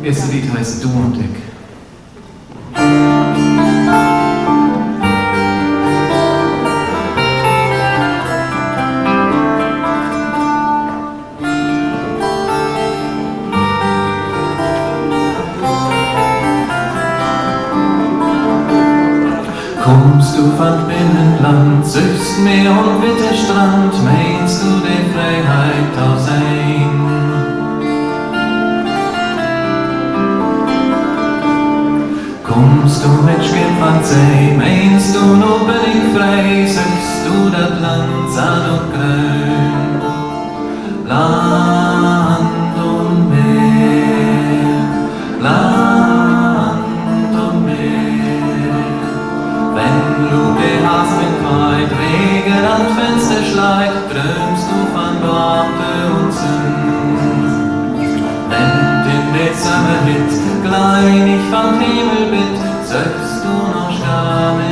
erste Lied heißt Du und ich. Kommst du von Binnenland, süchst Meer und weiter Strand, meinst du die Freiheit auch sein? Kommst du mit Schiff an See, meinst du nur bin ich frei, süchst du das Land sand und grün, Land und Meer, Land und Meer. Wenn du die Hasen kalt, Regen an Fenster schleit, träumst du von Worte und Sinn. Wenn in der Sommer hit, klein ich vom Himmel bitt, söchst du noch Sterne